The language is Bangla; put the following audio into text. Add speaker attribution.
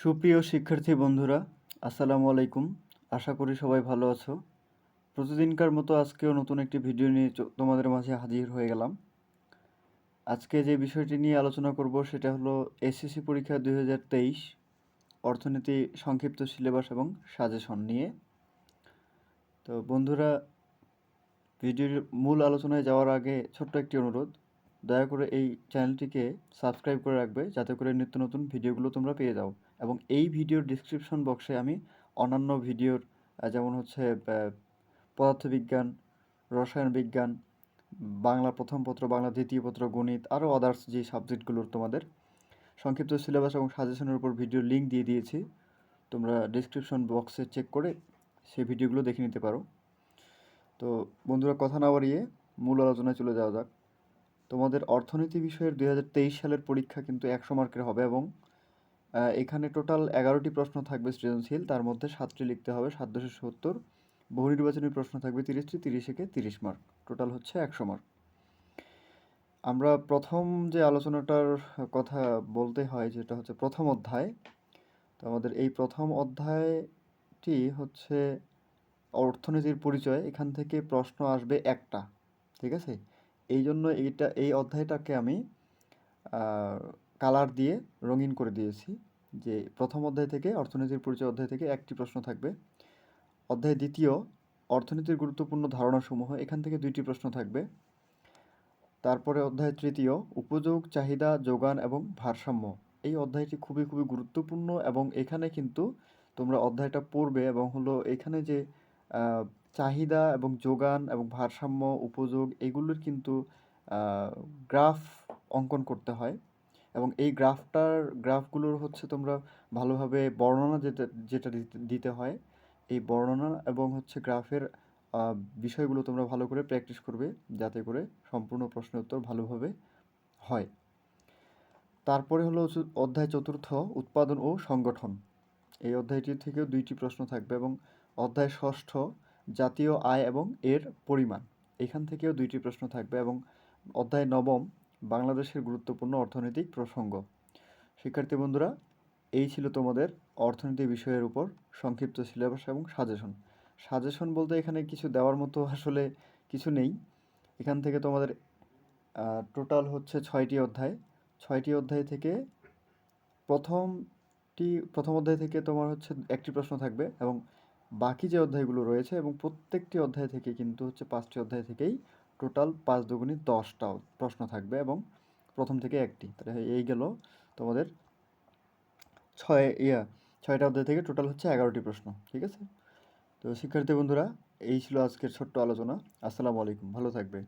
Speaker 1: সুপ্রিয় শিক্ষার্থী বন্ধুরা, আসসালামু আলাইকুম। আশা করি সবাই ভালো আছো। প্রতিদিনকার মতো আজকেও নতুন একটি ভিডিও নিয়ে তোমাদের মাঝে হাজির হয়ে গেলাম। আজকে যে বিষয়টি নিয়ে আলোচনা করব সেটা হলো এসএসসি পরীক্ষা 2023 অর্থনীতি সংক্ষিপ্ত সিলেবাস এবং সাজেশন নিয়ে। তো বন্ধুরা, ভিডিওর মূল আলোচনায় যাওয়ার আগে ছোট্ট একটি অনুরোধ, দয়া করে এই চ্যানেলটিকে সাবস্ক্রাইব করে রাখবে যাতে করে নিত্য নতুন ভিডিওগুলো তোমরা পেয়ে যাও। এবং এই ভিডিওর ডিসক্রিপশন বক্সে আমি অন্যান্য ভিডিওর যেমন হচ্ছে পদার্থবিজ্ঞান, রসায়ন বিজ্ঞান, বাংলা প্রথম পত্র, বাংলা দ্বিতীয় পত্র, গণিত, আরও আদার্স যে সাবজেক্টগুলোর তোমাদের সংক্ষিপ্ত সিলেবাস এবং সাজেশনের উপর ভিডিওর লিঙ্ক দিয়ে দিয়েছি। তোমরা ডিসক্রিপশন বক্সে চেক করে সেই ভিডিওগুলো দেখে নিতে পারো। তো বন্ধুরা, কথা না বাড়িয়ে মূল আলোচনায় চলে যাওয়া যাক। তোমাদের অর্থনীতি বিষয়ের 2023 সালের পরীক্ষা কিন্তু 100 মার্কের হবে এবং এখানে টোটাল 11টি প্রশ্ন থাকবে সৃজনশীল, তার মধ্যে 7টি লিখতে হবে 7/70, বহু নির্বাচনী প্রশ্ন থাকবে 30টি, 30 30 মার্ক, টোটাল হচ্ছে 100 মার্ক। আমরা প্রথম যে আলোচনাটার কথা বলতে হয় যেটা হচ্ছে প্রথম অধ্যায়। তো আমাদের এই প্রথম অধ্যায়টি হচ্ছে অর্থনীতির পরিচয়। এখান থেকে প্রশ্ন আসবে একটা, ঠিক আছে? এই জন্য এই অধ্যায়টাকে আমি কালার দিয়ে রঙিন করে দিয়েছি, যে প্রথম অধ্যায় থেকে অর্থনীতির পরিচয় অধ্যায় থেকে একটি প্রশ্ন থাকবে। অধ্যায় দ্বিতীয় অর্থনীতির গুরুত্বপূর্ণ ধারণাসমূহ, এখান থেকে 2টি প্রশ্ন থাকবে। তারপরে অধ্যায় তৃতীয় উপযোগ, চাহিদা, যোগান এবং ভারসাম্য। এই অধ্যায়টি খুবই খুবই গুরুত্বপূর্ণ এবং এখানে কিন্তু তোমরা অধ্যায়টা পড়বে এবং হলো এখানে যে চাহিদা এবং যোগান এবং ভারসাম্য, উপযোগ, এগুলোর কিন্তু গ্রাফ অঙ্কন করতে হয় এবং এই গ্রাফগুলোর হচ্ছে তোমরা ভালোভাবে বর্ণনা যেটা দিতে হয়, এই বর্ণনা এবং হচ্ছে গ্রাফের বিষয়গুলো তোমরা ভালো করে প্র্যাকটিস করবে যাতে করে সম্পূর্ণ প্রশ্নের উত্তর ভালোভাবে হয়। তারপরে হলো অধ্যায় চতুর্থ উৎপাদন ও সংগঠন। এই অধ্যায়টি থেকেও 2টি প্রশ্ন থাকবে এবং অধ্যায় ষষ্ঠ জাতীয় আয় এবং এর পরিমাণ, এখান থেকেও 2টি প্রশ্ন থাকবে এবং অধ্যায় নবম বাংলাদেশের গুরুত্বপূর্ণ অর্থনৈতিক প্রসঙ্গ। শিক্ষার্থী বন্ধুরা, এই ছিল তোমাদের অর্থনীতি বিষয়ের উপর সংক্ষিপ্ত সিলেবাস এবং সাজেশন বলতে এখানে কিছু দেওয়ার মতো আসলে কিছু নেই। এখান থেকে তোমাদের টোটাল হচ্ছে 6টি অধ্যায়। 6টি অধ্যায় থেকে প্রথম অধ্যায় থেকে তোমার হচ্ছে একটি প্রশ্ন থাকবে এবং বাকি যে অধ্যায়গুলো রয়েছে এবং প্রত্যেকটি অধ্যায় থেকে কিন্তু হচ্ছে 5টি অধ্যায় থেকেই টোটাল 5 দুগুণে 10টা প্রশ্ন থাকবে এবং প্রথম থেকে একটি। তাহলে এই গেল তোমাদের 6টা অধ্যায় থেকে টোটাল হচ্ছে 11টি প্রশ্ন, ঠিক আছে? তো শিক্ষার্থী বন্ধুরা, এই ছিল আজকের ছোট্ট আলোচনা। আসসালামু আলাইকুম, ভালো থাকবে।